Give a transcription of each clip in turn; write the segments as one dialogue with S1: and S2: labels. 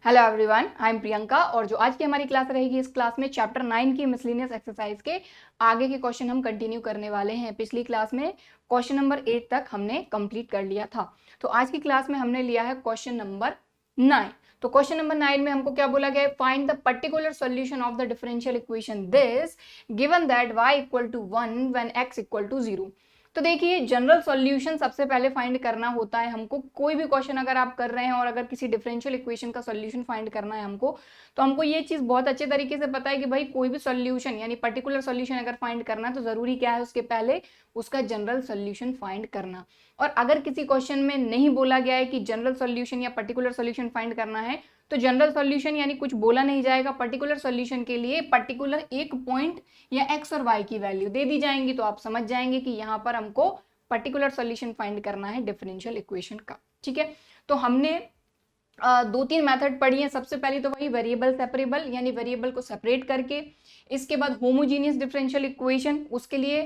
S1: Hello everyone, I am Priyanka और जो आज की हमारी क्लास रहेगी, इस क्लास में चैप्टर 9 की मिसलेनियस एक्सरसाइज के आगे के क्वेश्चन हम कंटिन्यू करने वाले हैं। पिछली क्लास में क्वेश्चन नंबर 8 तक हमने कंप्लीट कर लिया था, तो आज की क्लास में हमने लिया है क्वेश्चन नंबर 9। तो क्वेश्चन नंबर 9 में हमको क्या बोला गया है, find the particular solution of the differential equation this given that y equal to 1 when x equal to 0। तो देखिए, जनरल सॉल्यूशन सबसे पहले फाइंड करना होता है हमको। कोई भी क्वेश्चन अगर आप कर रहे हैं और अगर किसी डिफरेंशियल इक्वेशन का सॉल्यूशन फाइंड करना है हमको, तो हमको ये चीज बहुत अच्छे तरीके से पता है कि भाई कोई भी सॉल्यूशन यानी पर्टिकुलर सॉल्यूशन अगर फाइंड करना है तो जरूरी क्या है, उसके पहले उसका जनरल सॉल्यूशन फाइंड करना। और अगर किसी क्वेश्चन में नहीं बोला गया है कि जनरल सॉल्यूशन या पर्टिकुलर सॉल्यूशन फाइंड करना है, तो जनरल सॉल्यूशन यानी कुछ बोला नहीं जाएगा। पर्टिकुलर सॉल्यूशन के लिए पर्टिकुलर एक पॉइंट या एक्स और वाई की वैल्यू दे दी जाएंगी, तो आप समझ जाएंगे कि यहाँ पर हमको पर्टिकुलर सॉल्यूशन फाइंड करना है डिफरेंशियल इक्वेशन का। ठीक है, तो हमने दो तीन मेथड पढ़ी है। सबसे पहले तो वही वेरिएबल सेपरेबल, यानी वेरिएबल को सेपरेट करके। इसके बाद होमोजीनियस डिफरेंशियल इक्वेशन, उसके लिए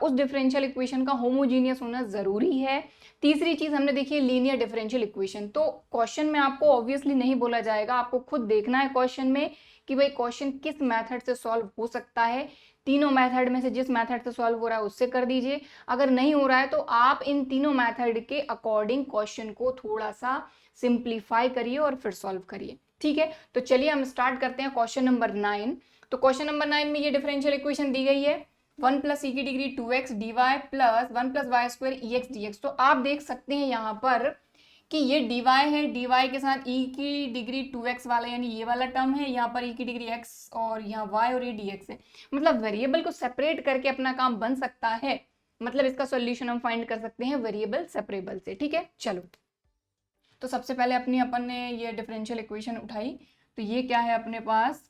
S1: उस डिफरेंशियल इक्वेशन का होमोजीनियस होना जरूरी है। तीसरी चीज हमने देखी है लीनियर डिफरेंशियल इक्वेशन। तो क्वेश्चन में आपको ऑब्वियसली नहीं बोला जाएगा, आपको खुद देखना है क्वेश्चन में कि भाई क्वेश्चन किस मेथड से सॉल्व हो सकता है। तीनों मेथड में से जिस मेथड से सॉल्व हो रहा है उससे कर दीजिए। अगर नहीं हो रहा है तो आप इन तीनों मेथड के अकॉर्डिंग क्वेश्चन को थोड़ा सा सिंप्लीफाई करिए और फिर सॉल्व करिए। ठीक है, तो चलिए हम स्टार्ट करते हैं क्वेश्चन नंबर 9। तो क्वेश्चन नंबर 9 में ये डिफरेंशियल इक्वेशन दी गई है 1 प्लस ई की degree 2x dy plus 1 plus y square e x d x. तो आप देख सकते हैं यहाँ पर कि ये dy है, dy के साथ e की डिग्री 2x वाला यानी ये वाला टर्म है, यहाँ पर e की डिग्री x और यहाँ y और ये dx है। मतलब वेरिएबल को सेपरेट करके अपना काम बन सकता है, मतलब इसका सॉल्यूशन हम फाइंड कर सकते हैं वेरिएबल सेपरेबल से। ठीक है, चलो तो सबसे पहले अपन ने ये डिफरेंशियल इक्वेशन उठाई। तो ये क्या है अपने पास,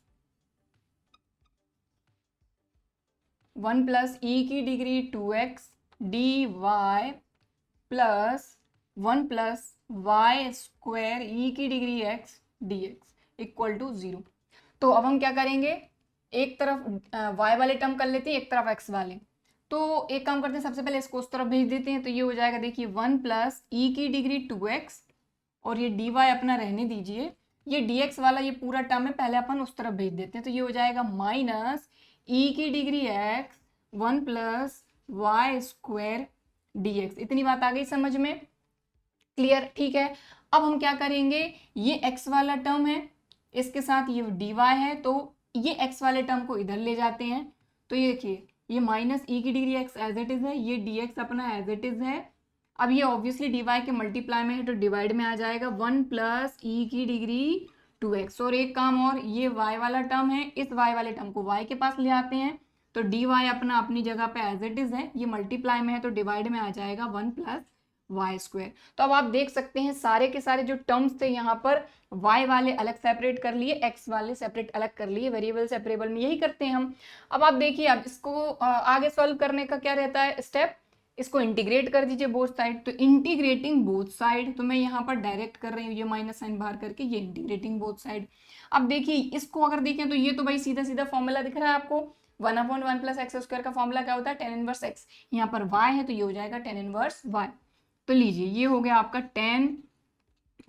S1: 1 प्लस ई की degree 2x dy plus 1 plus y square e की degree x dx equal to 0। तो अब हम क्या करेंगे, एक तरफ y वाले टर्म कर लेते हैं, एक तरफ x वाले। तो एक काम करते हैं, सबसे पहले इसको उस तरफ भेज देते हैं। तो ये हो जाएगा, देखिए 1 प्लस ई की डिग्री 2x और ये dy अपना रहने दीजिए, ये dx वाला ये पूरा टर्म है, पहले अपन उस तरफ भेज देते हैं। तो ये हो जाएगा माइनस ई की degree x 1 plus y square dx। इतनी बात आ गई समझ में, क्लियर? ठीक है, अब हम क्या करेंगे, ये x वाला टर्म है, इसके साथ ये dy है, तो ये x वाले टर्म को इधर ले जाते हैं। तो ये देखिए, ये माइनस ई की degree x as it is है, ये dx अपना एज इट इज है। अब ये ऑब्वियसली dy के मल्टीप्लाई में है तो डिवाइड में आ जाएगा 1 प्लस ई की डिग्री 2x। और एक काम और, ये y वाला टर्म है, इस y वाले टर्म को y के पास ले आते हैं। तो dy अपना अपनी जगह पे एज इट इज है, ये मल्टीप्लाई में है तो डिवाइड में आ जाएगा 1 प्लस वाई स्क्वायर। तो अब आप देख सकते हैं सारे के सारे जो टर्म्स थे यहाँ पर y वाले अलग सेपरेट कर लिए, x वाले सेपरेट अलग कर लिए। वेरिएबल सेपरेबल में यही करते हैं हम। अब आप देखिए, अब इसको आगे सॉल्व करने का क्या रहता है स्टेप, इसको इंटीग्रेट कर दीजिए बोथ साइड। तो इंटीग्रेटिंग बोथ साइड, तो मैं यहाँ पर डायरेक्ट कर रही हूँ, ये माइनस साइन बाहर करके, ये इंटीग्रेटिंग बोथ साइड। अब देखिए इसको अगर देखें तो ये तो भाई सीधा सीधा फॉर्मूला दिख रहा है आपको, 1/1 प्लस एक्स स्क्वायर का फॉर्मूला क्या होता है, tan इनवर्स x। यहाँ पर y है तो ये हो जाएगा tan इनवर्स y। तो लीजिए ये हो गया आपका tan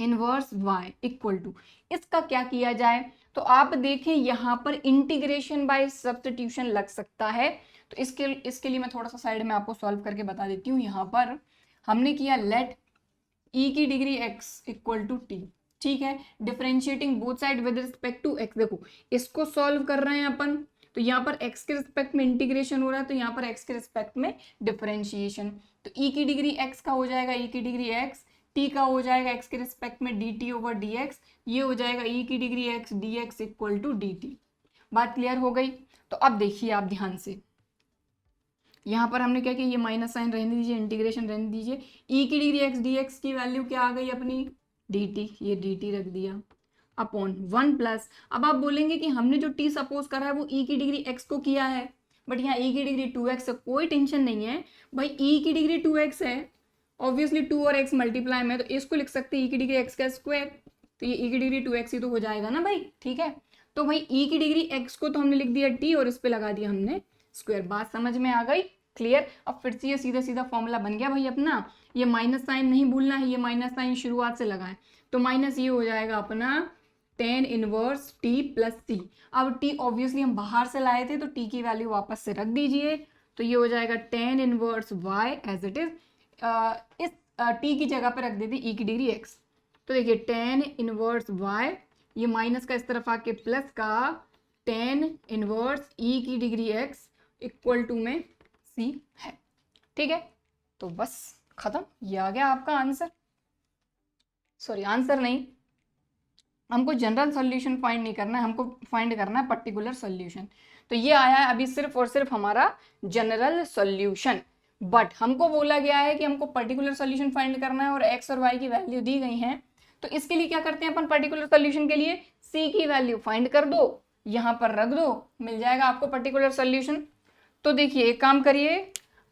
S1: inverse y equal to, इसका क्या किया जाए, तो आप देखें यहाँ पर इंटीग्रेशन बाय सब्स्टिट्यूशन लग सकता है। तो इसके लिए मैं थोड़ा सा साइड में आपको सॉल्व करके बता देती हूँ। यहाँ पर हमने किया लेट e की degree x equal to t। ठीक है, differentiating both side with respect to x। देखो इसको सॉल्व कर रहे हैं अपन, तो यहाँ पर x के रिस्पेक्ट में इंटीग्रेशन हो रहा है, तो यहाँ पर x के रिस्पेक्ट में डिफरेंशिएशन। तो e की डिग्री x का हो जाएगा e की डिग्री x, t का हो जाएगा x के रिस्पेक्ट में dt ओवर dx, ये हो जाएगा e की degree x dx equal to dt। बात क्लियर हो गई? तो अब देखिए आप ध्यान से, यहाँ पर हमने क्या किया, ये माइनस साइन रहने दीजिए, इंटीग्रेशन रहने दीजिए। e की डिग्री x dx की वैल्यू क्या आ गई अपनी, dt, ये dt रख दिया अपॉन 1 प्लस। अब आप बोलेंगे कि हमने जो t सपोज करा है वो e की डिग्री x को किया है, बट यहाँ e की डिग्री 2x है, कोई टेंशन नहीं है भाई, e की डिग्री 2x है, ऑब्वियसली 2 और x मल्टीप्लाई में, तो इसको लिख सकते हैं e की डिग्री x का स्क्वायर। तो ये e की डिग्री 2x ही तो हो जाएगा ना भाई। ठीक है, तो भाई e की डिग्री x को तो हमने लिख दिया t और इस पे लगा दिया हमने स्क्वायर। बात समझ में आ गई, क्लियर? अब फिर से ये सीधा सीधा फॉर्मूला बन गया भाई अपना। ये माइनस साइन नहीं भूलना है, ये माइनस साइन शुरुआत से लगाएं, तो माइनस ये हो जाएगा अपना tan इनवर्स t प्लस सी। अब t ऑब्वियसली हम बाहर से लाए थे तो t की वैल्यू वापस से रख दीजिए, तो ये हो जाएगा tan inverse y as it is. इस t की जगह पर रख देते e की डिग्री x। तो देखिए tan इनवर्स y, ये माइनस का इस तरफ आके प्लस का tan इनवर्स e की डिग्री x इक्वल टू में c है। ठीक है, तो बस खत्म, ये आ गया आपका आंसर। सॉरी आंसर नहीं, हमको जनरल सॉल्यूशन फाइंड नहीं करना है, हमको फाइंड करना है पर्टिकुलर सॉल्यूशन। तो ये आया है अभी सिर्फ और सिर्फ हमारा जनरल सॉल्यूशन, बट हमको बोला गया है कि हमको पर्टिकुलर सॉल्यूशन फाइंड करना है और एक्स और वाई की वैल्यू दी गई हैं। तो इसके लिए क्या करते हैं अपन, पर्टिकुलर सॉल्यूशन के लिए सी की वैल्यू फाइंड कर दो, यहाँ पर रख दो, मिल जाएगा आपको पर्टिकुलर सॉल्यूशन। तो देखिए एक काम करिए,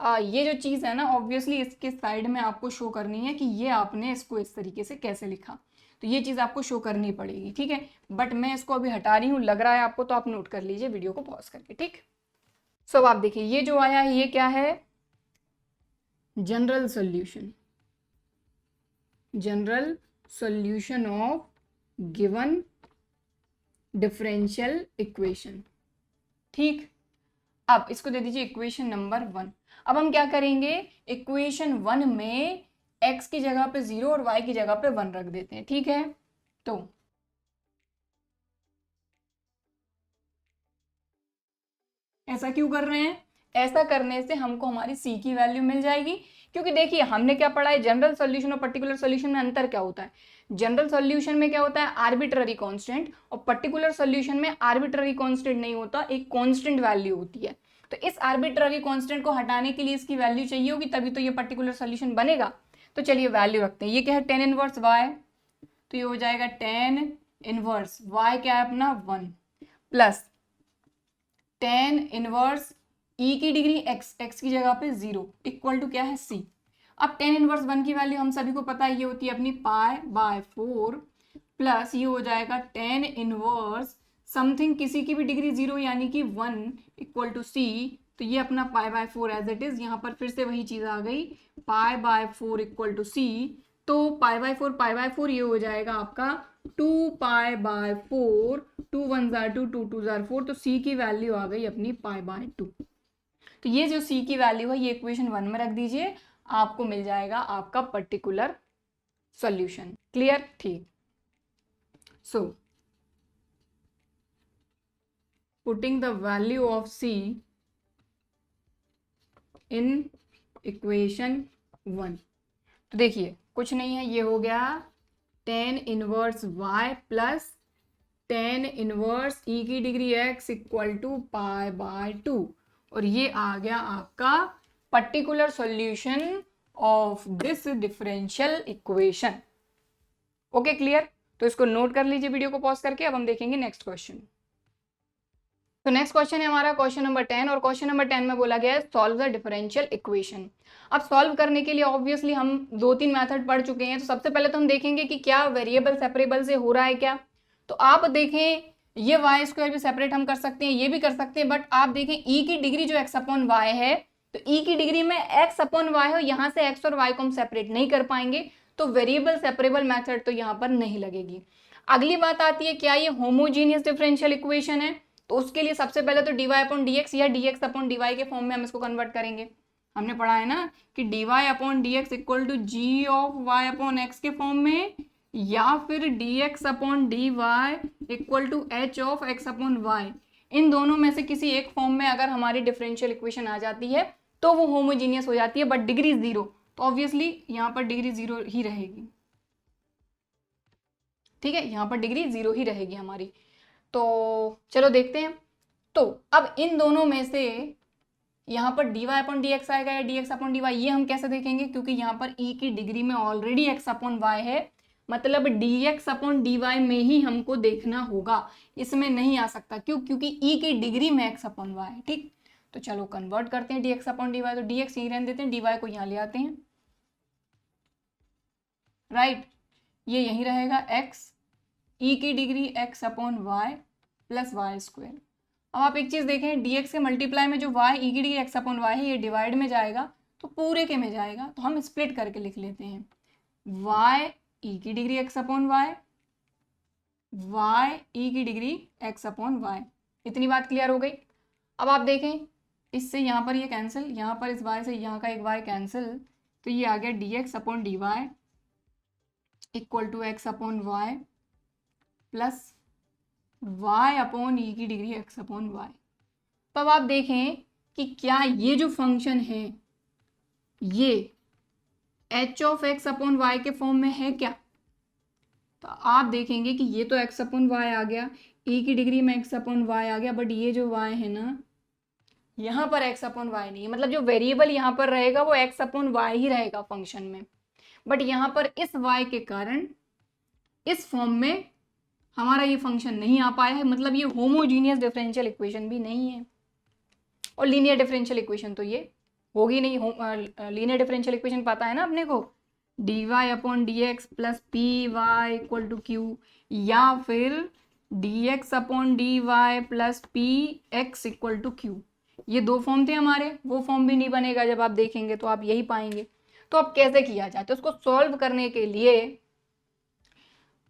S1: ये जो चीज़ है ना ऑब्वियसली इसके साइड में आपको शो करनी है कि ये आपने इसको इस तरीके से कैसे लिखा, तो ये चीज़ आपको शो करनी पड़ेगी। ठीक है, बट मैं इसको अभी हटा रही हूँ, लग रहा है आपको, तो आप नोट कर लीजिए वीडियो को पॉज करके। ठीक, सो आप देखिए ये जो आया है ये क्या है, general solution, general solution of given differential equation. ठीक, अब इसको दे दीजिए इक्वेशन नंबर 1। अब हम क्या करेंगे, इक्वेशन 1 में x की जगह पे 0 और y की जगह पे 1 रख देते हैं। ठीक है, तो ऐसा क्यों कर रहे हैं, ऐसा करने से हमको हमारी c की वैल्यू मिल जाएगी। क्योंकि देखिए हमने क्या पढ़ा है, जनरल सॉल्यूशन और पर्टिकुलर सॉल्यूशन में अंतर क्या होता है। जनरल सॉल्यूशन में क्या होता है, आर्बिट्ररी कांस्टेंट, और पर्टिकुलर सॉल्यूशन में आर्बिट्ररी कांस्टेंट नहीं होता, एक कांस्टेंट वैल्यू होती है। तो इस आर्बिट्ररी कांस्टेंट को हटाने के लिए इसकी वैल्यू चाहिए होगी, तभी तो ये पर्टिकुलर सॉल्यूशन बनेगा। तो चलिए वैल्यू रखते हैं, ये क्या है tan इनवर्स y, तो ये हो जाएगा tan इनवर्स y क्या है अपना 1 प्लस tan इनवर्स e की डिग्री x की जगह पे 0 इक्वल टू क्या है c। अब tan इनवर्स 1 की वैल्यू हम सभी को पता है, ये होती है अपनी π/4 प्लस ये हो जाएगा tan इनवर्स समथिंग किसी की भी डिग्री 0 यानी कि 1 इक्वल टू c। तो ये अपना π/4 एज इट इज, यहाँ पर फिर से वही चीज आ गई, π/4 इक्वल टू c। तो π/4 ये हो जाएगा आपका 2π/4, 2 1 2 2 2 4, तो c की वैल्यू आ गई अपनी π/2। तो ये जो c की वैल्यू है ये इक्वेशन 1 में रख दीजिए, आपको मिल जाएगा आपका पर्टिकुलर सॉल्यूशन। क्लियर, ठीक। So putting the value of c in equation 1, तो देखिए कुछ नहीं है, ये हो गया tan inverse y plus tan inverse e की डिग्री x इक्वल टू π/2, और ये आ गया आपका particular solution of this differential equation. Okay clear, तो इसको नोट कर लीजिए वीडियो को पॉज करके। अब हम देखेंगे नेक्स्ट क्वेश्चन। तो नेक्स्ट क्वेश्चन है हमारा क्वेश्चन नंबर 10, और क्वेश्चन नंबर 10 में बोला गया है सॉल्व द डिफरेंशियल इक्वेशन। अब सॉल्व करने के लिए ऑब्वियसली हम 2-3 मेथड पढ़ चुके हैं, तो सबसे पहले तो हम देखेंगे कि क्या वेरिएबल सेपरेबल से हो रहा है क्या। तो आप देखें ये वाई स्क्वायर भी सेपरेट हम कर सकते हैं, ये भी कर सकते हैं, बट आप देखें ई की डिग्री जो एक्स अपॉन वाई है, तो ई की डिग्री में एक्स अपॉन वाई हो, यहाँ से एक्स और वाई को हम सेपरेट नहीं कर पाएंगे, तो वेरिएबल सेपरेबल मैथड तो यहाँ पर नहीं लगेगी। अगली बात आती है क्या ये होमोजीनियस डिफरेंशियल इक्वेशन है, तो उसके लिए सबसे पहले तो d y upon d x या d x upon d y के फॉर्म में हम इसको कन्वर्ट करेंगे। हमने पढ़ा है ना कि d y upon d x equal to g of y upon x के फॉर्म में, या फिर d x upon d y equal to h of x upon y. इन दोनों में से किसी एक फॉर्म में अगर हमारी डिफरेंशियल इक्वेशन आ जाती है तो वो होमोजीनियस हो जाती है, बट डिग्री 0, तो ऑब्वियसली यहाँ पर डिग्री 0 ही रहेगी। ठीक है, यहाँ पर डिग्री 0 ही रहेगी हमारी। तो चलो देखते हैं। तो अब इन दोनों में से यहाँ पर d y upon d x आएगा या d x upon d y, ये हम कैसे देखेंगे, क्योंकि यहाँ पर ई की डिग्री में ऑलरेडी एक्स अपॉन वाई है, मतलब d x upon d y में ही हमको देखना होगा, इसमें नहीं आ सकता। क्यों, क्योंकि ई की डिग्री में एक्स अपॉन वाई है। ठीक, तो चलो कन्वर्ट करते हैं d x upon d y, तो डी एक्स यहीं रहने देते हैं, डी वाई को यहाँ ले आते हैं, राइट, ये यहीं रहेगा एक्स, ई की degree x upon y plus y square. अब आप एक चीज़ देखें, डी एक्स के मल्टीप्लाई में जो वाई ई की डिग्री एक्स अपॉन वाई है ये डिवाइड में जाएगा तो पूरे के में जाएगा, तो हम स्प्लिट करके लिख लेते हैं, वाई ई की degree x upon y y e की डिग्री एक्स अपॉन वाई। इतनी बात क्लियर हो गई। अब आप देखें, इससे यहाँ पर ये कैंसिल, यहाँ पर इस वाई से यहाँ का एक वाई कैंसिल, तो ये आ गया d x upon d y equal to x upon y plus y upon e की डिग्री एक्स अपॉन वाई। तब आप देखें कि क्या ये जो फंक्शन है ये h of x upon y के फॉर्म में है क्या? तो आप देखेंगे कि ये तो एक्स अपॉन वाई आ गया, ई की डिग्री में एक्स अपॉन वाई आ गया, बट ये जो वाई है ना, यहाँ पर एक्स अपॉन वाई नहीं है, मतलब जो वेरिएबल यहाँ पर रहेगा वो एक्स अपॉन वाई ही रहेगा फंक्शन में, बट यहाँ पर इस वाई के कारण इस फॉर्म में हमारा ये फंक्शन नहीं आ पाया है, मतलब ये होमोजीनियस डिफरेंशियल इक्वेशन भी नहीं है, और लीनियर डिफरेंशियल इक्वेशन तो ये होगी नहीं। लीनियर डिफरेंशियल इक्वेशन पता है ना अपने को, d y upon d x plus p y equal to q, या फिर d x upon d y plus p x equal to q. ये दो फॉर्म थे हमारे, वो फॉर्म भी नहीं बनेगा, जब आप देखेंगे तो आप यही पाएंगे। तो अब कैसे किया जाए, तो उसको सॉल्व करने के लिए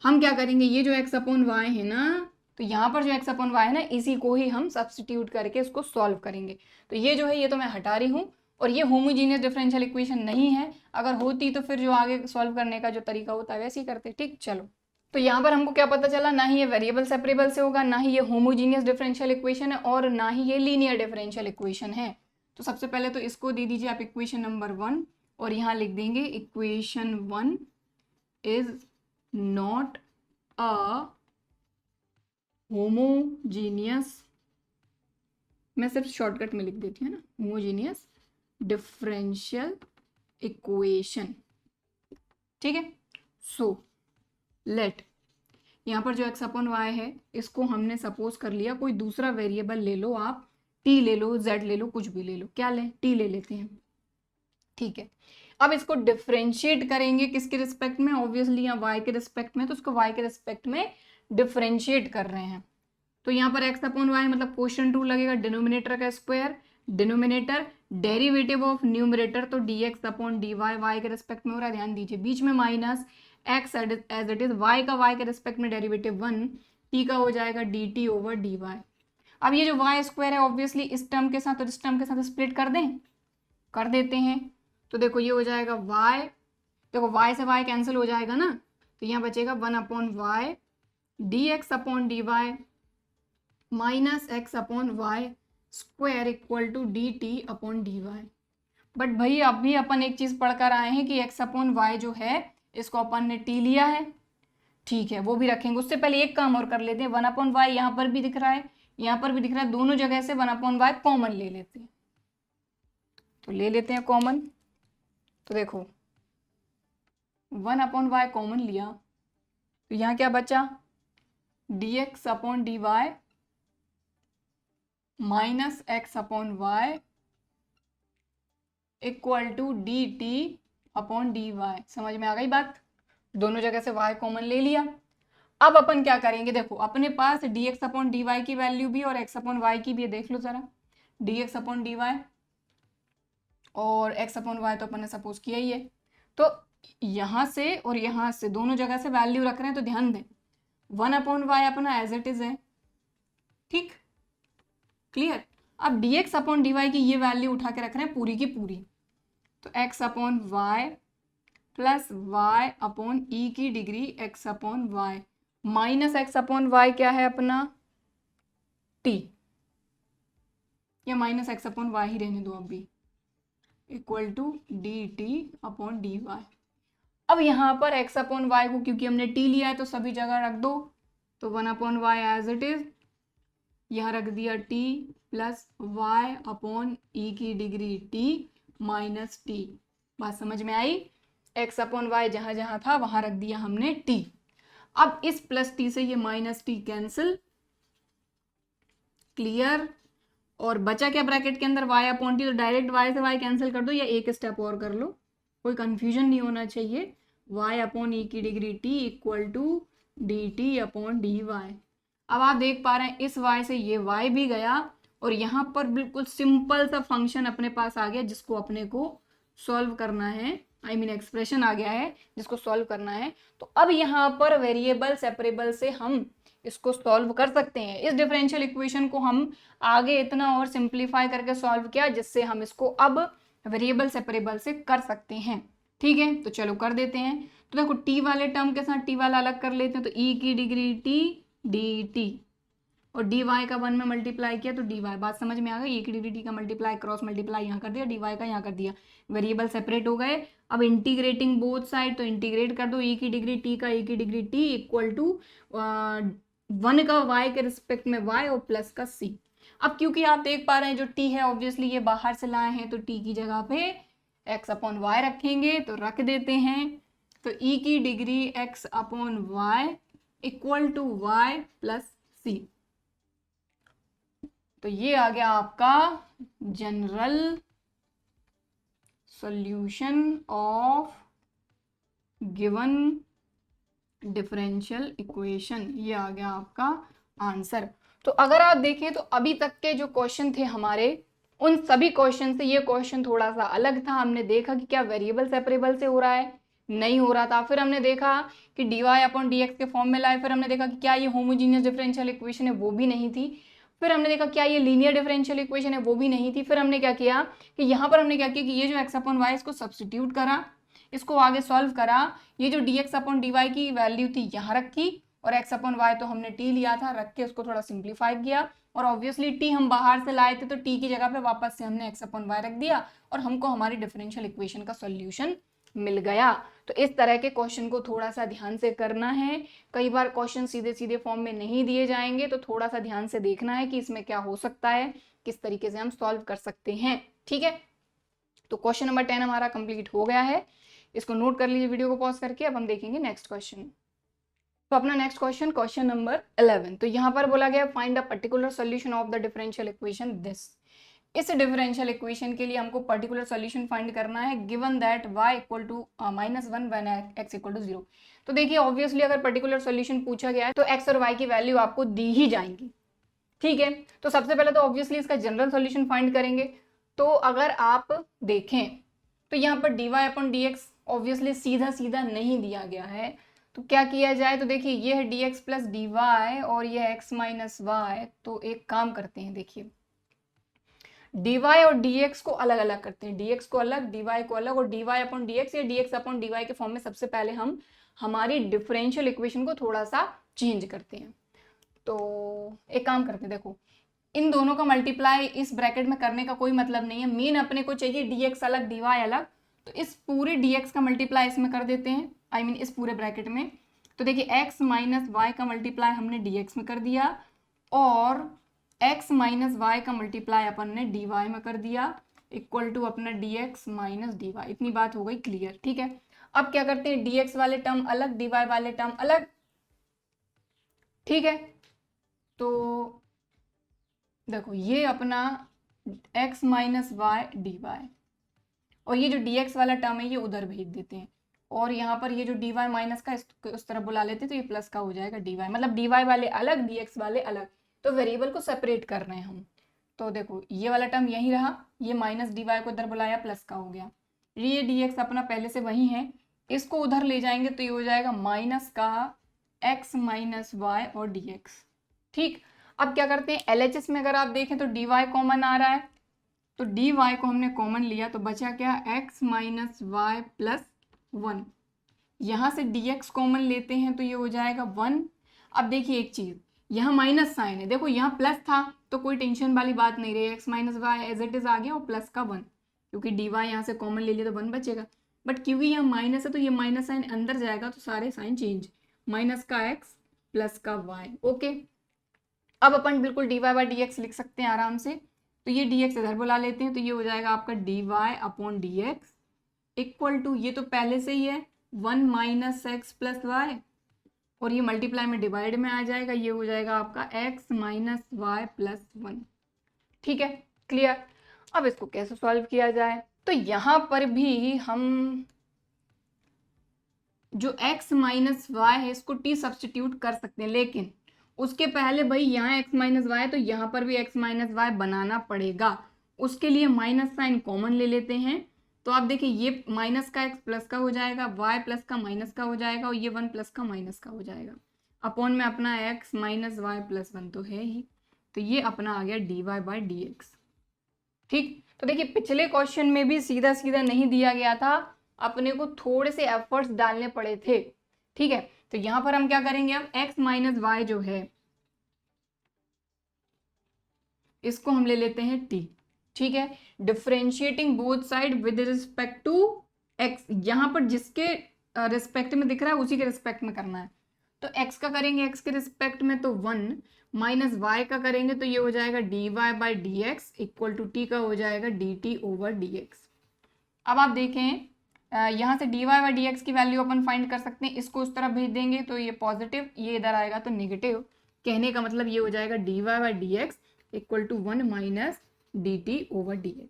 S1: हम क्या करेंगे, ये जो एक्स अपॉन वाई है ना, तो यहाँ पर जो एक्स अपॉन वाई है ना, इसी को ही हम सब्सटीट्यूट करके इसको सॉल्व करेंगे। तो ये जो है ये तो मैं हटा रही हूँ, और ये होमोजीनियस डिफरेंशियल इक्वेशन नहीं है, अगर होती तो फिर जो आगे सॉल्व करने का जो तरीका होता है वैसे ही करते। ठीक, चलो। तो यहाँ पर हमको क्या पता चला, ना ही ये वेरिएबल सेपरेबल से होगा, ना ही ये होमोजीनियस डिफरेंशियल इक्वेशन है, और ना ही ये लीनियर डिफरेंशियल इक्वेशन है। तो सबसे पहले तो इसको दे दीजिए आप इक्वेशन नंबर 1, और यहाँ लिख देंगे equation 1 is not a homogeneous, मैं सिर्फ शॉर्टकट में लिख देती हूँ ना, होमोजीनियस डिफरेंशियल इक्वेशन। ठीक है, सो लेट यहाँ पर जो एक्स अपॉन वाई है इसको हमने सपोज कर लिया, कोई दूसरा वेरिएबल ले लो आप, टी ले लो, जेड ले लो, कुछ भी ले लो, क्या लें, टी ले लेते हैं। ठीक है, अब इसको डिफरेंशिएट करेंगे किसके रिस्पेक्ट में, ऑब्वियसली यहाँ वाई के रिस्पेक्ट में, तो उसको वाई के रिस्पेक्ट में डिफरेंशिएट कर रहे हैं। तो यहाँ पर एक्स अपॉन वाई मतलब क्वोशिएंट रूल लगेगा, डिनोमिनेटर का square, denominator derivative of numerator, तो d x upon d y, y के रिस्पेक्ट में हो रहा है, ध्यान दीजिए, बीच में minus x as it is, y का वाई के रिस्पेक्ट में डेरिवेटिव 1, टी का हो जाएगा d t over d y. अब ये जो वाई स्क्वायर है ऑब्वियसली इस टर्म के साथ और इस टर्म के साथ स्प्लिट कर दें, कर देते हैं। तो देखो ये हो जाएगा वाई, देखो वाई से वाई कैंसिल हो जाएगा ना, तो यहाँ बचेगा 1 upon y d x upon d y minus x upon y square equal to d t upon d y. But भाई अभी अपन एक चीज पढ़कर आए हैं कि एक्स अपॉन वाई जो है इसको अपन ने टी लिया है, ठीक है, वो भी रखेंगे। उससे पहले एक काम और कर लेते हैं, 1 अपॉन वाई यहाँ पर भी दिख रहा है, यहाँ पर भी दिख रहा है, दोनों जगह से 1 अपॉन वाई कॉमन ले लेते हैं, तो ले लेते हैं कॉमन। तो देखो 1 अपॉन वाई कॉमन लिया, तो यहाँ क्या बचा, d x upon d y minus x upon y equal to d t upon d y. समझ में आ गई बात, दोनों जगह से y कॉमन ले लिया। अब अपन क्या करेंगे, देखो अपने पास d x upon d y की वैल्यू भी और एक्स अपॉन वाई की भी है, देख लो जरा, d x upon d y और एक्स अपॉन वाई तो अपन ने सपोज किया ही है। तो यहाँ से और यहाँ से दोनों जगह से वैल्यू रख रहे हैं, तो ध्यान दें 1 अपॉन वाई अपना एज इट इज है, ठीक, क्लियर। अब d x upon d y की ये वैल्यू उठा के रख रहे हैं पूरी की पूरी, तो x upon y plus y upon e की degree x upon y minus x upon y क्या है अपना टी, या माइनस एक्स अपॉन वाई ही रहने दो अभी, equal to d t upon d y. अब यहाँ पर एक्स अपॉन वाई को क्योंकि हमने टी लिया है तो सभी जगह रख दो, तो 1 upon y as it is, यहाँ रख दिया t plus y upon e की डिग्री टी माइनस टी। बात समझ में आई, एक्स अपॉन वाई जहाँ जहाँ था वहाँ रख दिया हमने टी। अब इस प्लस टी से ये माइनस टी कैंसिल, क्लियर, और बचा क्या ब्रैकेट के अंदर y अपॉन टी, तो डायरेक्ट y से y कैंसिल कर दो या एक स्टेप और कर लो, कोई कंफ्यूजन नहीं होना चाहिए। y अपॉन ई की degree t equal to d t upon d y. अब आप देख पा रहे हैं इस y से ये y भी गया और यहाँ पर बिल्कुल सिंपल सा फंक्शन अपने पास आ गया जिसको अपने को सॉल्व करना है आई मीन एक्सप्रेशन आ गया है जिसको सॉल्व करना है। तो अब यहाँ पर वेरिएबल सेपरेबल से हम इसको सॉल्व कर सकते हैं। इस डिफरेंशियल इक्वेशन को हम आगे इतना और सिंप्लीफाई करके सॉल्व किया जिससे हम इसको अब वेरिएबल सेपरेबल से कर सकते हैं। ठीक है, तो चलो कर देते हैं। तो देखो टी वाले टर्म के साथ टी वाला अलग कर लेते हैं, तो ई की डिग्री टी डी टी और डी वाई का 1 में मल्टीप्लाई किया तो डी वाई, बात समझ में आ गई। ई की डिग्री टी का मल्टीप्लाई क्रॉस मल्टीप्लाई यहाँ कर दिया, डी वाई का यहाँ कर दिया, वेरिएबल सेपरेट हो गए। अब इंटीग्रेटिंग बोथ साइड, तो इंटीग्रेट कर दो, ई की डिग्री टी का ई की डिग्री टी इक्वल टू 1 का y के रिस्पेक्ट में y और प्लस का c। अब क्योंकि आप देख पा रहे हैं जो t है ऑब्वियसली ये बाहर से लाए हैं, तो t की जगह पे x अपॉन वाई रखेंगे, तो रख देते हैं। तो e की degree x upon y equal to y प्लस c। तो ये आ गया आपका general solution of given differential equation, ये आ गया आपका आंसर। तो अगर आप देखें तो अभी तक के जो क्वेश्चन थे हमारे, उन सभी क्वेश्चन से ये क्वेश्चन थोड़ा सा अलग था। हमने देखा कि क्या वेरिएबल सेपरेबल से हो रहा है, नहीं हो रहा था। फिर हमने देखा कि d y upon d x के फॉर्म में लाए। फिर हमने देखा कि क्या ये होमोजीनियस डिफरेंशियल इक्वेशन है, वो भी नहीं थी। फिर हमने देखा क्या ये लीनियर डिफरेंशियल इक्वेशन है, वो भी नहीं थी। फिर हमने क्या किया कि यहाँ पर हमने क्या किया कि ये जो एक्स अपॉन वाई इसको सब्सटीट्यूट करा, इसको आगे सॉल्व करा। ये जो dx अपॉन dy की वैल्यू थी यहाँ रखी, और x अपॉन y तो हमने t लिया था, रख के उसको थोड़ा सिंप्लीफाई किया। और ऑब्वियसली t हम बाहर से लाए थे, तो t की जगह पे वापस से हमने x अपॉन y रख दिया और हमको हमारी डिफरेंशियल इक्वेशन का सॉल्यूशन मिल गया। तो इस तरह के क्वेश्चन को थोड़ा सा ध्यान से करना है। कई बार क्वेश्चन सीधे सीधे फॉर्म में नहीं दिए जाएंगे, तो थोड़ा सा ध्यान से देखना है कि इसमें क्या हो सकता है, किस तरीके से हम सॉल्व कर सकते हैं। ठीक है, तो क्वेश्चन नंबर 10 हमारा कंप्लीट हो गया है। इसको नोट कर लीजिए वीडियो को पॉज करके। अब हम देखेंगे नेक्स्ट क्वेश्चन। तो अपना नेक्स्ट क्वेश्चन, क्वेश्चन नंबर 11। तो यहाँ पर बोला गया find a particular solution of the differential equation this. इस डिफरेंशियल इक्वेशन के लिए हमको पर्टिकुलर सॉल्यूशन फाइंड करना है given that y equal to -1 when x equal to 0। तो देखिए ऑब्वियसली अगर पर्टिकुलर सॉल्यूशन पूछा गया है तो x और y की वैल्यू आपको दी ही जाएंगी। ठीक है, तो सबसे पहले तो ऑब्वियसली इसका जनरल सॉल्यूशन फाइंड करेंगे। तो अगर आप देखें तो यहाँ पर dy upon d x obviously सीधा सीधा नहीं दिया गया है, तो क्या किया जाए। तो देखिए ये है dx प्लस dy और ये है x माइनस वाई। तो एक काम करते हैं, देखिए dy और dx को अलग अलग करते हैं, dx को अलग dy को अलग, और dy अपॉन dx या dx अपॉन dy के फॉर्म में सबसे पहले हम हमारी डिफरेंशियल इक्वेशन को थोड़ा सा चेंज करते हैं। तो एक काम करते हैं, देखो इन दोनों का मल्टीप्लाई इस ब्रैकेट में करने का कोई मतलब नहीं है। मेन अपने को चाहिए dx अलग dy अलग, तो इस पूरे dx का मल्टीप्लाई इसमें कर देते हैं, आई मीन इस पूरे ब्रैकेट में। तो देखिए x माइनस वाई का मल्टीप्लाई हमने dx में कर दिया और x माइनस वाई का मल्टीप्लाई अपन ने dy में कर दिया इक्वल टू अपना dx माइनस dy। इतनी बात हो गई क्लियर। ठीक है, अब क्या करते हैं, dx वाले टर्म अलग dy वाले टर्म अलग। ठीक है, तो देखो ये अपना x minus y d y, और ये जो dx वाला टर्म है ये उधर भेज देते हैं, और यहाँ पर ये जो dy माइनस का उस तरफ बुला लेते हैं, तो ये प्लस का हो जाएगा dy। मतलब dy वाले अलग dx वाले अलग, तो वेरिएबल को सेपरेट कर रहे हैं हम। तो देखो ये वाला टर्म यही रहा, ये माइनस dy को इधर बुलाया, प्लस का हो गया। ये dx अपना पहले से वही है, इसको उधर ले जाएंगे तो ये हो जाएगा माइनस का x माइनस वाई और dx। ठीक, अब क्या करते हैं, LHS में अगर आप देखें तो dy कॉमन आ रहा है, तो dy को हमने कॉमन लिया तो बचा क्या, x माइनस वाई प्लस 1। यहाँ से dx कॉमन लेते हैं तो ये हो जाएगा 1। अब देखिए एक चीज़, यहाँ माइनस साइन है, देखो यहाँ प्लस था तो कोई टेंशन वाली बात नहीं रही, x minus y as it is आ गया और प्लस का 1, क्योंकि dy यहाँ से कॉमन ले लिया तो 1 बचेगा। बट क्योंकि यहाँ माइनस है तो ये माइनस साइन अंदर जाएगा, तो सारे साइन चेंज, माइनस का x प्लस का y। ओके, अब अपन बिल्कुल dy बाई डी एक्स लिख सकते हैं आराम से। तो ये dx इधर बुला लेते हैं, तो ये हो जाएगा आपका dy upon d x equal to, ये तो पहले से ही है 1 माइनस एक्स प्लस वाई, और ये मल्टीप्लाई में डिवाइड में आ जाएगा, ये हो जाएगा आपका x माइनस वाई प्लस 1। ठीक है, क्लियर। अब इसको कैसे सॉल्व किया जाए, तो यहाँ पर भी हम जो x माइनस वाई है इसको t सब्सटीट्यूट कर सकते हैं, लेकिन उसके पहले भाई यहाँ x माइनस वाई तो यहाँ पर भी x माइनस वाई बनाना पड़ेगा। उसके लिए माइनस साइन कॉमन ले लेते हैं, तो आप देखिए ये माइनस का x प्लस का हो जाएगा, y प्लस का माइनस का हो जाएगा और ये 1 प्लस का माइनस का हो जाएगा। अपॉन में अपना x माइनस वाई प्लस 1 तो है ही, तो ये अपना आ गया dy/dx। ठीक, तो देखिए पिछले क्वेश्चन में भी सीधा सीधा नहीं दिया गया था, अपने को थोड़े से एफर्ट्स डालने पड़े थे। ठीक है, तो यहाँ पर हम क्या करेंगे, अब x माइनस वाई जो है इसको हम ले लेते हैं t। ठीक है, differentiating both side with respect to x, यहाँ पर जिसके रिस्पेक्ट में दिख रहा है उसी के रिस्पेक्ट में करना है। तो x का करेंगे x के रिस्पेक्ट में तो 1, माइनस y का करेंगे तो ये हो जाएगा dy/dx इक्वल टू t का हो जाएगा dt/dx। अब आप देखें यहाँ से dy/dx की वैल्यू अपन फाइंड कर सकते हैं, इसको उस तरफ भेज देंगे तो ये पॉजिटिव, ये इधर आएगा तो नेगेटिव। कहने का मतलब ये हो जाएगा dy/dx equal to 1 minus dt/dx।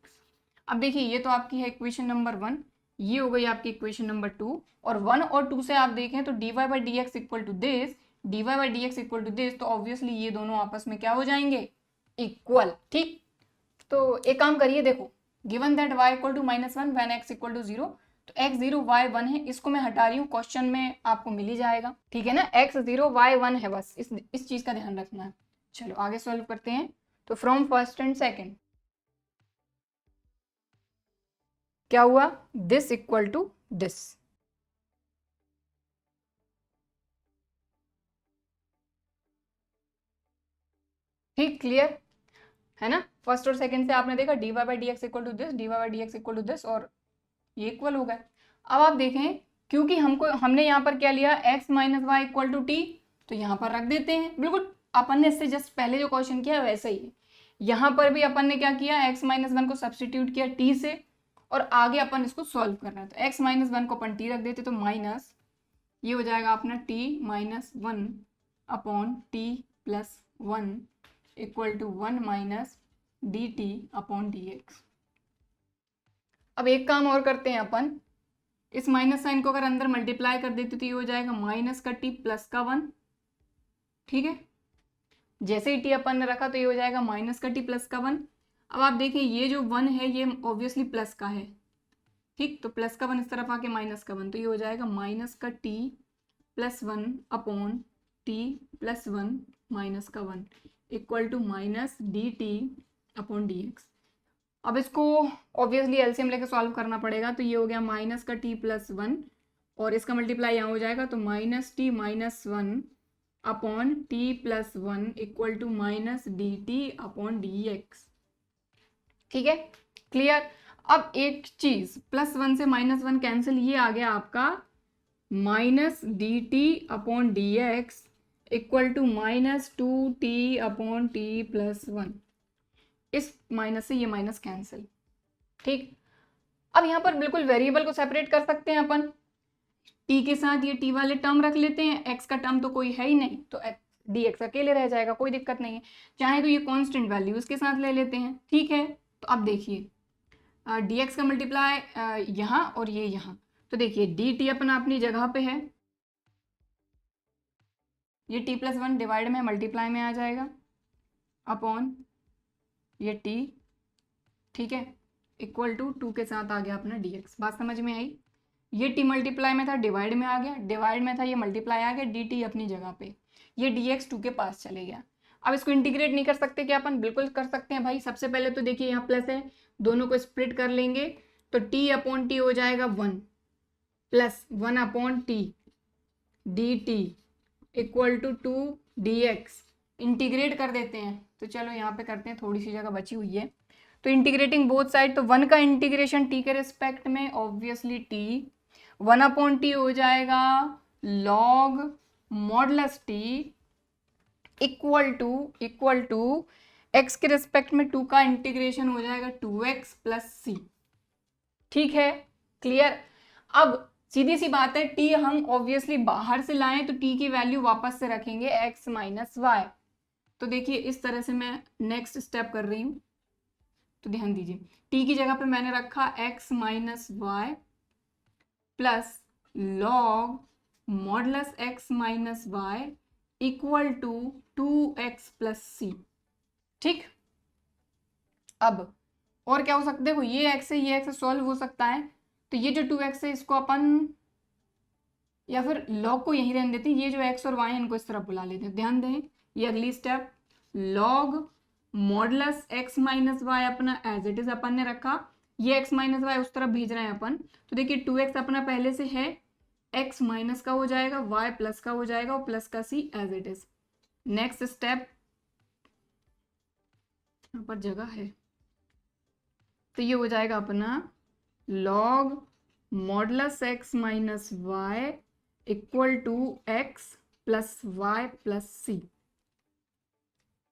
S1: अब देखिए ये तो आपकी है इक्वेशन नंबर 1, ये हो गई आपकी इक्वेशन नंबर 2, और 1 और 2 से आप देखें तो dy/dx equal to this, dy/dx equal to this, तो ऑब्वियसली ये दोनों आपस में क्या हो जाएंगे, इक्वल। ठीक, तो एक काम करिए, देखो given that y equal to -1 when x equal to 0, तो x 0 y 1 है, इसको मैं हटा रही हूँ, क्वेश्चन में आपको मिल ही जाएगा। ठीक है ना, x 0 y 1 है, बस इस चीज का ध्यान रखना है। चलो आगे सॉल्व करते हैं। तो फ्रॉम फर्स्ट एंड सेकंड क्या हुआ, दिस इक्वल टू दिस। ठीक, क्लियर है ना, फर्स्ट और सेकंड से आपने देखा dy/dx equal to this, dy/dx equal to this, और ये इक्वल हो गए। अब आप देखें, क्योंकि हमने यहाँ पर क्या लिया, x minus y equal to t, तो यहाँ पर रख देते हैं, बिल्कुल अपन ने इससे जस्ट पहले जो क्वेश्चन किया वैसे ही है। यहाँ पर भी अपन ने क्या किया, x माइनस 1 को सब्सटीट्यूट किया t से, और आगे अपन इसको सॉल्व करना है। तो x माइनस 1 को अपन t रख देते तो माइनस, ये हो जाएगा अपना t minus 1 upon t plus 1 equal to 1 minus dt/dx। अब एक काम और करते हैं अपन, इस माइनस साइन को अगर अंदर मल्टीप्लाई कर देते तो ये हो जाएगा माइनस का t प्लस का 1। ठीक है, जैसे ही t अपन ने रखा तो ये हो जाएगा माइनस का t प्लस का 1। अब आप देखिए ये जो 1 है ये ऑब्वियसली प्लस का है। ठीक, तो प्लस का 1 इस तरफ आके माइनस का 1, तो ये हो जाएगा माइनस का t plus 1 upon t plus 1 minus का 1 इक्वल टू माइनस dt/dx। अब इसको ऑब्वियसली एलसीएम लेके सॉल्व करना पड़ेगा, तो ये हो गया माइनस का t प्लस 1 और इसका मल्टीप्लाई यहाँ हो जाएगा तो minus t minus 1 upon t plus 1 equal to minus dt/dx। ठीक है, क्लियर। अब एक चीज, प्लस 1 से माइनस 1 कैंसिल, ये आ गया आपका minus dt/dx equal to minus 2t/t plus 1। इस माइनस से ये माइनस कैंसिल। ठीक, अब यहाँ पर बिल्कुल वेरिएबल को सेपरेट कर सकते हैं अपन, t के साथ ये t वाले टर्म रख लेते हैं, x का टर्म तो कोई है ही नहीं, तो dx अकेले रह जाएगा, कोई दिक्कत नहीं है। चाहे तो ये कांस्टेंट वैल्यू इसके साथ ले लेते हैं। ठीक है, तो अब देखिए dx का मल्टीप्लाई यहाँ और ये यहाँ, तो देखिए dt अपना अपनी जगह पे है, ये t प्लस 1 डिवाइड में मल्टीप्लाई में आ जाएगा अपॉन ये t। ठीक है, इक्वल टू 2 के साथ आ गया अपना dx। बात समझ में आई, ये t मल्टीप्लाई में था डिवाइड में आ गया, डिवाइड में था ये मल्टीप्लाई आ गया, dt अपनी जगह पे, ये dx 2 के पास चले गया। अब इसको इंटीग्रेट नहीं कर सकते क्या अपन, बिल्कुल कर सकते हैं भाई। सबसे पहले तो देखिए यहाँ प्लस है, दोनों को स्प्लिट कर लेंगे तो t/t हो जाएगा 1 plus 1/t dt equal to 2dx। Integrate कर देते हैं, तो चलो यहाँ पे करते हैं, थोड़ी सी जगह बची हुई है। तो इंटीग्रेटिंग बोथ साइड, तो 1 का इंटीग्रेशन t के रिस्पेक्ट में, ऑब्वियसली t 1/t हो जाएगा log modulus t equal to x के रिस्पेक्ट में 2 का इंटीग्रेशन हो जाएगा 2x प्लस c। ठीक है, क्लियर। अब सीधी सी बात है, t हम ऑब्वियसली बाहर से लाएं तो t की वैल्यू वापस से रखेंगे x माइनस वाई। तो देखिए इस तरह से मैं नेक्स्ट स्टेप कर रही हूँ, तो ध्यान दीजिए t की जगह पे मैंने रखा x minus y plus log modulus x minus y equal to 2x plus c। ठीक, अब और क्या हो सकता है, देखो ये x है, ये x सॉल्व हो सकता है, तो ये जो 2x है इसको अपन, या फिर log को यहीं रहने देते हैं, ये जो x और y है इनको इस तरफ बुला लेते हैं। ध्यान दें, ये अगली step, log modulus x minus y अपना एज इट इज अपन ने रखा, ये x माइनस वाई उस तरफ भेज रहे हैं अपन, तो देखिए 2x अपना पहले से है, x माइनस का हो जाएगा, y प्लस का हो जाएगा और प्लस का c as it is. Next step, यहाँ पर जगह है, तो ये हो जाएगा अपना log modulus x minus y equal to x plus y plus c.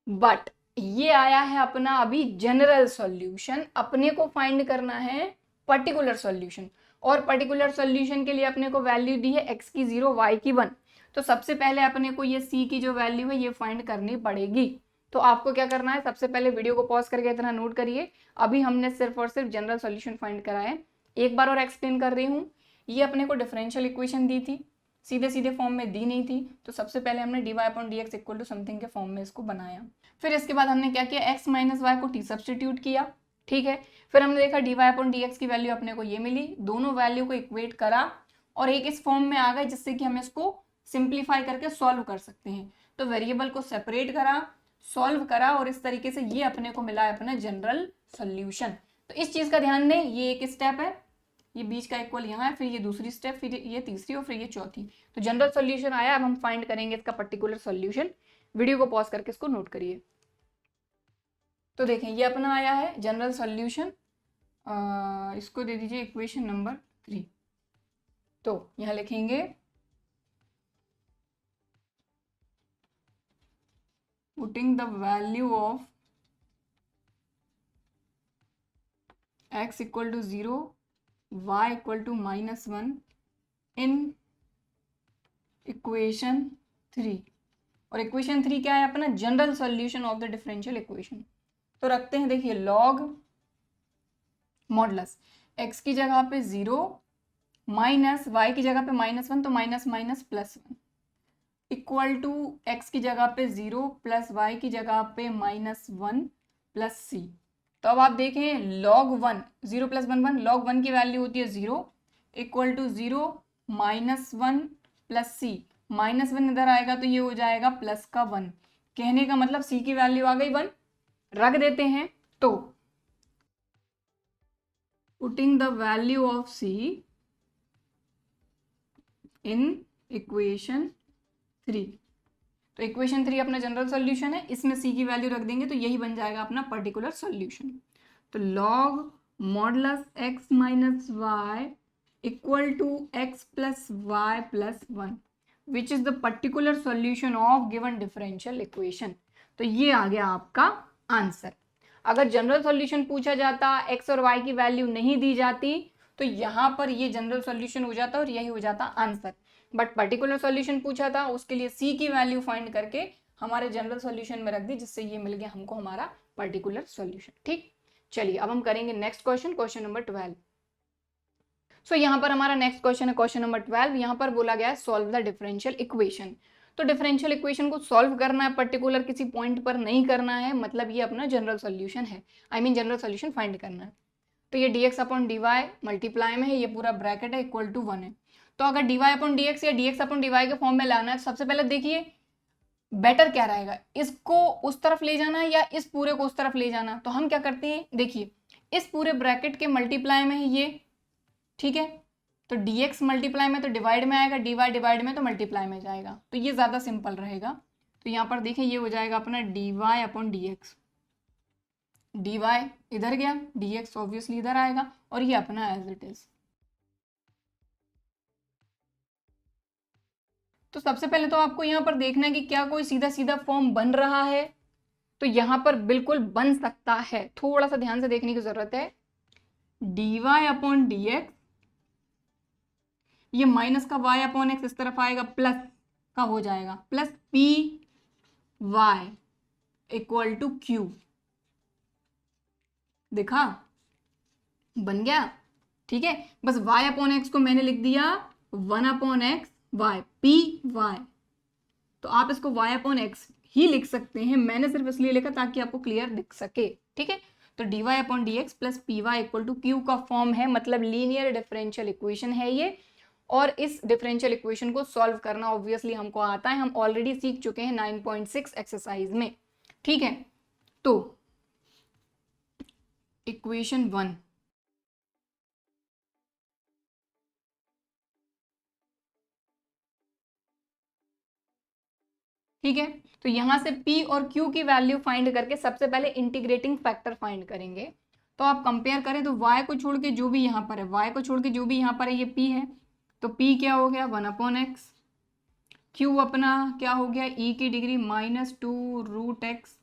S1: But ये आया है अपना अभी जनरल सॉल्यूशन, अपने को फाइंड करना है पर्टिकुलर सॉल्यूशन, और पर्टिकुलर सॉल्यूशन के लिए अपने को वैल्यू दी है x की 0 y की 1। तो सबसे पहले अपने को ये c की जो वैल्यू है ये फाइंड करनी पड़ेगी। तो आपको क्या करना है, सबसे पहले वीडियो को पॉज करके इतना नोट करिए, अभी हमने सिर्फ और सिर्फ जनरल सॉल्यूशन फाइंड करा है। एक बार और एक्सप्लेन कर रही हूँ, ये अपने को डिफरेंशियल इक्वेशन दी थी, सीधे सीधे फॉर्म में दी नहीं थी, तो सबसे पहले हमने dy upon dx equal to something के फॉर्म में इसको बनाया। फिर इसके बाद हमने क्या किया, x माइनस वाई को t सब्सटीट्यूट किया, ठीक है। फिर हमने देखा dy अपॉन dx की वैल्यू अपने को ये मिली, दोनों वैल्यू को इक्वेट करा और एक इस फॉर्म में आ गए जिससे कि हम इसको सिंप्लीफाई करके सॉल्व कर सकते हैं। तो वेरिएबल को सेपरेट करा, सॉल्व करा और इस तरीके से ये अपने को मिला है अपना जनरल सॉल्यूशन। तो इस चीज का ध्यान दें, ये एक स्टेप है, ये बीच का इक्वल यहाँ है, फिर ये दूसरी स्टेप, फिर ये तीसरी और फिर ये चौथी। तो जनरल सॉल्यूशन आया, अब हम फाइंड करेंगे इसका पर्टिकुलर सॉल्यूशन। वीडियो को पॉज करके इसको नोट करिए। तो देखें ये अपना आया है जनरल सॉल्यूशन, इसको दे दीजिए इक्वेशन नंबर 3। तो यहाँ लिखेंगे putting the value of x equal to 0 y equal to -1 in equation 3। और इक्वेशन 3 क्या है अपना, general solution of the differential equation. तो रखते हैं, देखिए log मॉडुलस x की जगह पे 0 माइनस y की जगह पे -1, तो minus minus plus 1 equal to x की जगह पे 0 प्लस y की जगह पे -1 प्लस c। तो अब आप देखें log 1, 0 प्लस 1 1, log 1 की वैल्यू होती है 0 इक्वल टू 0 -1 प्लस c, -1 इधर आएगा तो ये हो जाएगा प्लस का 1। कहने का मतलब c की वैल्यू आ गई 1, रख देते हैं। तो putting the value of c in equation 3, तो इक्वेशन 3 अपना जनरल सॉल्यूशन है, इसमें c की वैल्यू रख देंगे तो यही बन जाएगा अपना पर्टिकुलर सॉल्यूशन। तो log modulus x minus y equal to x plus y plus 1 which is the particular solution of given differential equation. तो ये आ गया आपका आंसर। अगर जनरल सॉल्यूशन पूछा जाता, x और y की वैल्यू नहीं दी जाती, तो यहाँ पर ये जनरल सॉल्यूशन हो जाता और यही हो जाता आंसर। बट पर्टिकुलर सॉल्यूशन पूछा था, उसके लिए c की वैल्यू फाइंड करके हमारे जनरल सॉल्यूशन में रख दी, जिससे ये मिल गया हमको हमारा पर्टिकुलर सॉल्यूशन। ठीक, चलिए अब हम करेंगे नेक्स्ट क्वेश्चन, क्वेश्चन नंबर 12। सो यहाँ पर हमारा नेक्स्ट क्वेश्चन है क्वेश्चन नंबर 12। यहाँ पर बोला गया है सॉल्व द डिफरेंशियल इक्वेशन। तो डिफरेंशियल इक्वेशन को सॉल्व करना है, पर्टिकुलर किसी पॉइंट पर नहीं करना है, मतलब ये अपना जनरल सॉल्यूशन है, जनरल सॉल्यूशन फाइंड करना है। तो ये dx अपॉन dy मल्टीप्लाई में है, ये पूरा ब्रैकेट है, इक्वल टू 1 है। तो अगर dy अपॉन dx या dx अपॉन dy के फॉर्म में लाना है, सबसे पहले देखिए बेटर क्या रहेगा, इसको उस तरफ ले जाना है या इस पूरे को उस तरफ ले जाना। तो हम क्या करते हैं, देखिए इस पूरे ब्रैकेट के मल्टीप्लाई में है ये, ठीक है, तो dx मल्टीप्लाई में तो डिवाइड में आएगा, dy डिवाइड में तो मल्टीप्लाई में जाएगा, तो ये ज़्यादा सिंपल रहेगा। तो यहाँ पर देखें ये हो जाएगा अपना dy अपॉन dx, dy इधर गया, dx ऑब्वियसली इधर आएगा और ये अपना एज इट इज। तो सबसे पहले तो आपको यहाँ पर देखना है कि क्या कोई सीधा सीधा फॉर्म बन रहा है। तो यहाँ पर बिल्कुल बन सकता है, थोड़ा सा ध्यान से देखने की जरूरत है। dy अपॉन dx, ये माइनस का y अपॉन x इस तरफ आएगा, प्लस का हो जाएगा, plus p y equal to q. देखा, बन गया, ठीक है। बस y अपॉन x को मैंने लिख दिया 1 upon x y, p y. तो आप इसको y अपॉन एक्स ही लिख सकते हैं, मैंने सिर्फ इसलिए लिखा ताकि आपको क्लियर दिख सके, ठीक है। तो dy upon d x plus p y equal to q का फॉर्म है, मतलब लीनियर डिफरेंशियल इक्वेशन है ये। और इस डिफरेंशियल इक्वेशन को सॉल्व करना ऑब्वियसली हमको आता है, हम ऑलरेडी सीख चुके हैं 9.6 एक्सरसाइज में। ठीक है, तो इक्वेशन 1, ठीक है, तो यहां से p और q की वैल्यू फाइंड करके सबसे पहले इंटीग्रेटिंग फैक्टर फाइंड करेंगे। तो आप कंपेयर करें तो y को छोड़ के जो भी यहाँ पर है, y को छोड़ के जो भी यहाँ पर है ये p है, तो p क्या हो गया 1/x, q अपना क्या हो गया e की डिग्री -2√x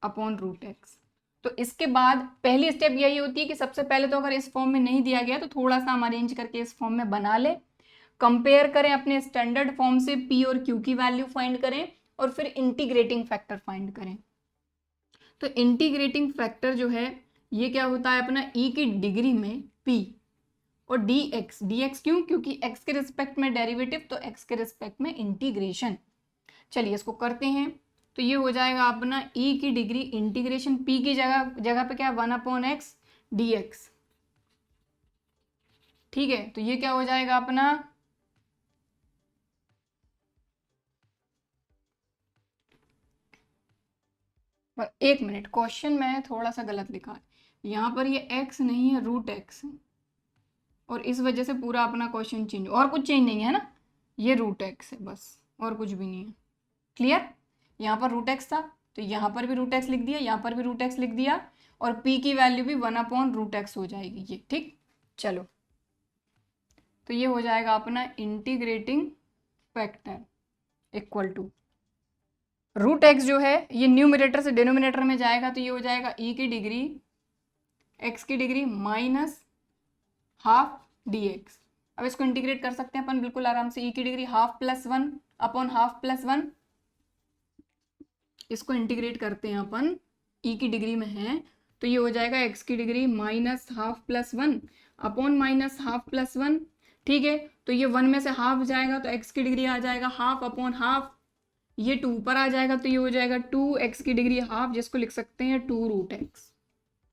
S1: अपॉन √x। तो इसके बाद पहली स्टेप यही होती है कि सबसे पहले तो अगर इस फॉर्म में नहीं दिया गया तो थोड़ा सा हम अरेंज करके इस फॉर्म में बना ले, कंपेयर करें अपने स्टैंडर्ड फॉर्म से, p और q की वैल्यू फाइंड करें और फिर इंटीग्रेटिंग फैक्टर फाइंड करें। तो इंटीग्रेटिंग फैक्टर जो है ये क्या होता है अपना e की डिग्री में p और dx क्यों, क्योंकि x के रिस्पेक्ट में डेरिवेटिव तो x के रिस्पेक्ट में इंटीग्रेशन। चलिए इसको करते हैं, तो ये हो जाएगा अपना e की डिग्री इंटीग्रेशन p की जगह पे क्या 1/x dx। ठीक है, तो ये क्या हो जाएगा अपना एक मिनट, क्वेश्चन में थोड़ा सा गलत लिखा है, यहाँ पर ये x नहीं है √x, और इस वजह से पूरा अपना क्वेश्चन चेंज, और कुछ चेंज नहीं है ना, ये √x है बस, और कुछ भी नहीं है। क्लियर, यहाँ पर √x था तो यहाँ पर भी √x लिख दिया, यहाँ पर भी √x लिख दिया, और p की वैल्यू भी 1/√x हो जाएगी ये। ठीक, चलो तो ये हो जाएगा अपना integrating factor equal to √x जो है ये न्यूमरेटर से डिनोमिनेटर में जाएगा, तो ये हो जाएगा e की डिग्री x की डिग्री -½ dx। अब इसको इंटीग्रेट कर सकते हैं अपन बिल्कुल आराम से, e की डिग्री ½ + 1 अपॉन ½ + 1, इसको इंटीग्रेट करते हैं अपन, e की डिग्री में है तो ये हो जाएगा x की डिग्री -½ + 1 अपॉन -½ + 1। ठीक है, तो ये 1 में से हाफ जाएगा तो x की डिग्री आ जाएगा ½ अपॉन ½ ये 2 ऊपर आ जाएगा तो ये हो जाएगा 2x की डिग्री ½ जिसको लिख सकते हैं 2√x।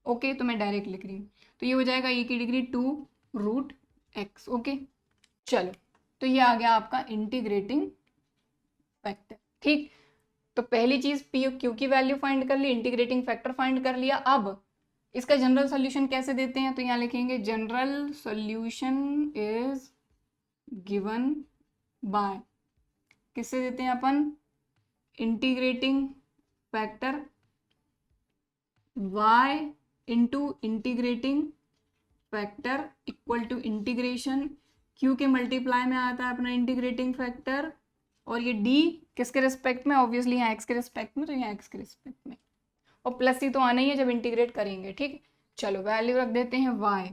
S1: ओके, तो मैं डायरेक्ट लिख रही हूँ, तो ये हो जाएगा e की डिग्री 2√x। ओके, चलो तो ये आ गया आपका इंटीग्रेटिंग फैक्टर। ठीक, तो पहली चीज p और q की वैल्यू फाइंड कर ली, इंटीग्रेटिंग फैक्टर फाइंड कर लिया। अब इसका जनरल सोल्यूशन कैसे देते हैं, तो यहाँ लिखेंगे general solution is given by, किससे देते हैं अपन, integrating factor y into integrating factor equal to integration q के मल्टीप्लाई में आता है अपना इंटीग्रेटिंग फैक्टर, और ये d किसके रिस्पेक्ट में, ऑब्वियसली यहाँ x के रिस्पेक्ट में, तो यहाँ x के रिस्पेक्ट में, और प्लस ही तो आना ही है जब इंटीग्रेट करेंगे। ठीक, चलो वैल्यू रख देते हैं y,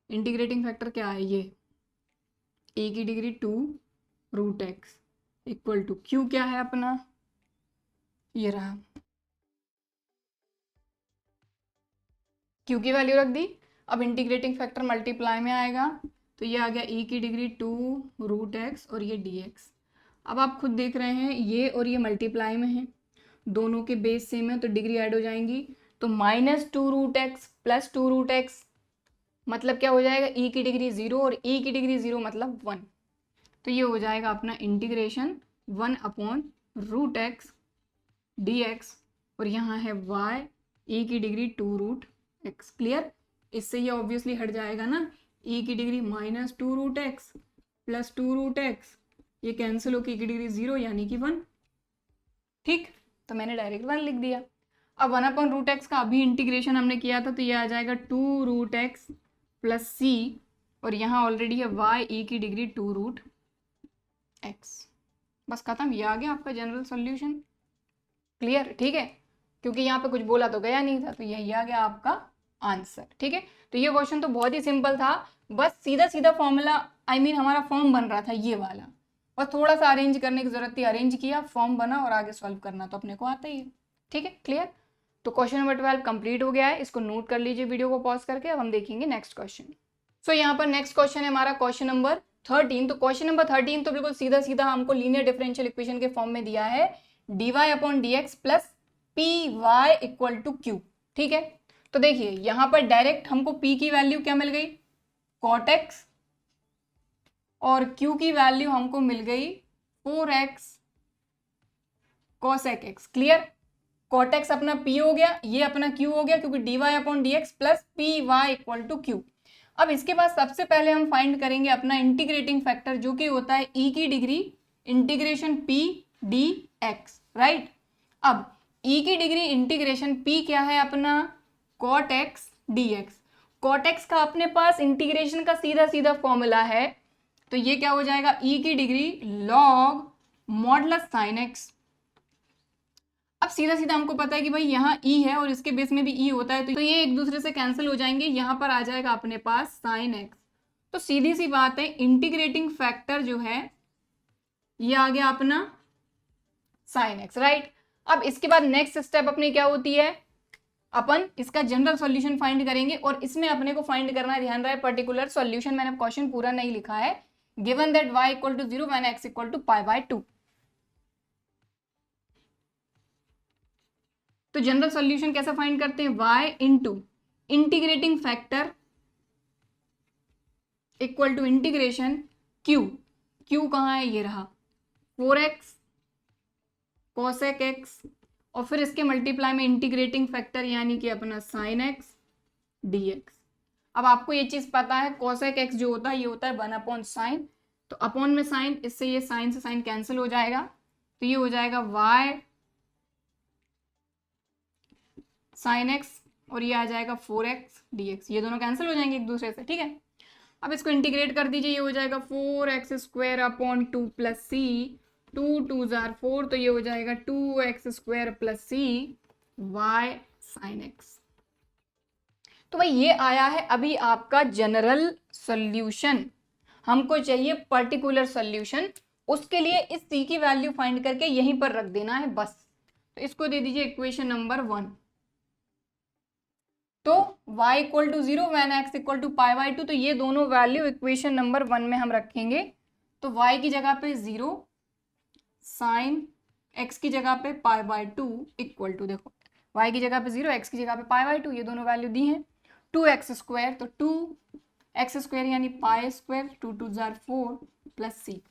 S1: इंटीग्रेटिंग फैक्टर क्या है ये a की degree 2√x equal to q क्या है अपना, ये रहा, q की वैल्यू रख दी। अब इंटीग्रेटिंग फैक्टर मल्टीप्लाई में आएगा तो ये आ गया e की डिग्री 2√x और ये dx। अब आप खुद देख रहे हैं ये और ये मल्टीप्लाई में है, दोनों के बेस सेम है तो डिग्री ऐड हो जाएंगी, तो -2√x प्लस 2√x मतलब क्या हो जाएगा, e की डिग्री 0 और e की डिग्री 0 मतलब 1, तो ये हो जाएगा अपना इंटीग्रेशन 1/√x dx, और यहाँ है y e की डिग्री 2√x। क्लियर, इससे ये ऑब्वियसली हट जाएगा ना, e की डिग्री -2√x प्लस 2√x, ये कैंसिल होकर e की डिग्री 0 यानी कि 1। ठीक, तो मैंने डायरेक्ट 1 लिख दिया। अब 1/√x का अभी इंटीग्रेशन हमने किया था तो ये आ जाएगा 2√x प्लस c, और यहाँ ऑलरेडी है y e की डिग्री 2√x। बस खत्म, ये आ गया आपका जनरल सॉल्यूशन। क्लियर, ठीक है, क्योंकि यहाँ पे कुछ बोला तो गया नहीं था, तो यही आ गया आपका आंसर। ठीक है, तो ये क्वेश्चन तो बहुत ही सिंपल था, बस सीधा सीधा फॉर्मूला हमारा फॉर्म बन रहा था ये वाला, और थोड़ा सा अरेंज करने की जरूरत थी, अरेंज किया, फॉर्म बना, और आगे सॉल्व करना तो अपने को आता ही है। ठीक है, क्लियर, तो क्वेश्चन नंबर 12 कंप्लीट हो गया है, इसको नोट कर लीजिए वीडियो को पॉज करके। अब हम देखेंगे नेक्स्ट क्वेश्चन। सो यहाँ पर नेक्स्ट क्वेश्चन है हमारा क्वेश्चन नंबर 13। तो क्वेश्चन नंबर 13 तो बिल्कुल सीधा सीधा हमको लीनियर डिफरेंशियल इक्वेशन के फॉर्म में दिया है dy upon dx plus py equal to q। ठीक है, तो देखिए यहाँ पर डायरेक्ट हमको P की वैल्यू क्या मिल गई, cot x, और Q की वैल्यू हमको मिल गई 4x cosec x। Clear, cot x अपना P हो गया, ये अपना Q हो गया, क्योंकि dy upon dx plus p y equal to Q। अब इसके बाद सबसे पहले हम फाइंड करेंगे अपना इंटीग्रेटिंग फैक्टर, जो कि होता है e की degree integration p dx, right. अब e की डिग्री इंटीग्रेशन p क्या है अपना, cot x dx। cot x का अपने पास इंटीग्रेशन का सीधा सीधा फॉर्मूला है, तो ये क्या हो जाएगा, e की degree log modulus sin x। अब सीधा सीधा हमको पता है कि भाई यहाँ e है और इसके बेस में भी e होता है, तो ये एक दूसरे से कैंसिल हो जाएंगे, यहाँ पर आ जाएगा अपने पास sin x। तो सीधी सी बात है, इंटीग्रेटिंग फैक्टर जो है ये आ गया अपना sin x, राइट। अब इसके बाद नेक्स्ट स्टेप अपनी क्या होती है, अपन इसका जनरल सॉल्यूशन फाइंड करेंगे, और इसमें अपने को फाइंड करना है, ध्यान रहे पर्टिकुलर सॉल्यूशन, मैंने क्वेश्चन पूरा नहीं लिखा है, given that y equal to 0 when x equal to π/2। तो जनरल सॉल्यूशन कैसा फाइंड करते हैं, y into integrating factor equal to integration q कहाँ है, ये रहा 4x cosec x, और फिर इसके मल्टीप्लाई में इंटीग्रेटिंग फैक्टर यानी कि अपना sin x dx। अब आपको ये चीज पता है, cosec x जो होता है ये होता है 1/sin, तो अपॉन में साइन, इससे ये साइन से साइन कैंसिल हो जाएगा, तो ये हो जाएगा y sin x, और ये आ जाएगा 4x dx, ये दोनों कैंसिल हो जाएंगे एक दूसरे से, ठीक है। अब इसको इंटीग्रेट कर दीजिए, ये हो जाएगा 4x स्क्वायर अपॉन 2 प्लस सी, 2 2 जार 4, तो ये हो जाएगा 2x स्क्वायर प्लस सी y sin x। तो भाई ये आया है अभी आपका जनरल सॉल्यूशन, हमको चाहिए पर्टिकुलर सॉल्यूशन, उसके लिए इस c की वैल्यू फाइंड करके यहीं पर रख देना है बस। तो इसको दे दीजिए इक्वेशन नंबर 1। तो y equal to 0 when x equal to π/2, तो ये दोनों वैल्यू इक्वेशन नंबर 1 में हम रखेंगे। तो y की जगह पे 0, साइन x की जगह पे π/2 इक्वल टू, देखो y की जगह पे 0, x की जगह पे π/2, ये दोनों वैल्यू दी हैं। 2x स्क्वायर, तो 2x स्क्वायर यानी पाई स्क्वायर, 2 2 जार 4 प्लस सी,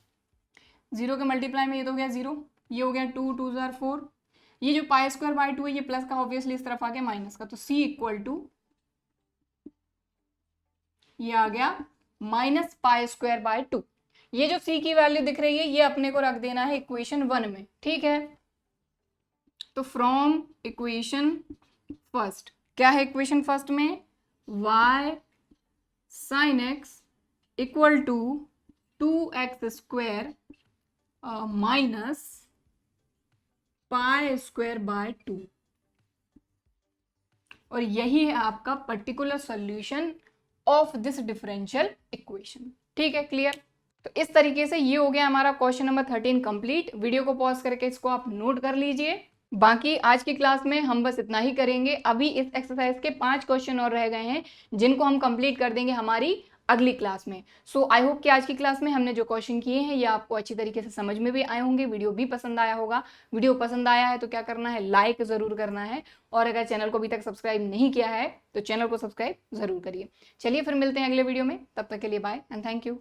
S1: 0 के मल्टीप्लाई में ये तो हो गया 0, ये हो गया 2 2 जार 4, ये जो पाई स्क्वायर बाय 2 है ये प्लस का ऑब्वियसली इस तरफ आ गया माइनस का, तो c इक्वल टू ये आ गया माइनस पाई स्क्वायर बाय 2। ये जो c की वैल्यू दिख रही है ये अपने को रख देना है इक्वेशन 1 में, ठीक है। तो फ्रॉम इक्वेशन फर्स्ट, क्या है इक्वेशन फर्स्ट में, y sin x equal to 2x square minus pi square by 2, और यही है आपका particular solution of this differential equation, ठीक है, क्लियर। तो इस तरीके से ये हो गया हमारा क्वेश्चन नंबर 13 कंप्लीट। वीडियो को पॉज करके इसको आप नोट कर लीजिए। बाकी आज की क्लास में हम बस इतना ही करेंगे। अभी इस एक्सरसाइज के 5 क्वेश्चन और रह गए हैं जिनको हम कंप्लीट कर देंगे हमारी अगली क्लास में। सो आई होप कि आज की क्लास में हमने जो क्वेश्चन किए हैं ये आपको अच्छी तरीके से समझ में भी आए होंगे, वीडियो भी पसंद आया होगा। वीडियो पसंद आया है तो क्या करना है, लाइक ज़रूर करना है, और अगर चैनल को अभी तक सब्सक्राइब नहीं किया है तो चैनल को सब्सक्राइब ज़रूर करिए। चलिए फिर मिलते हैं अगले वीडियो में, तब तक के लिए बाय एंड थैंक यू।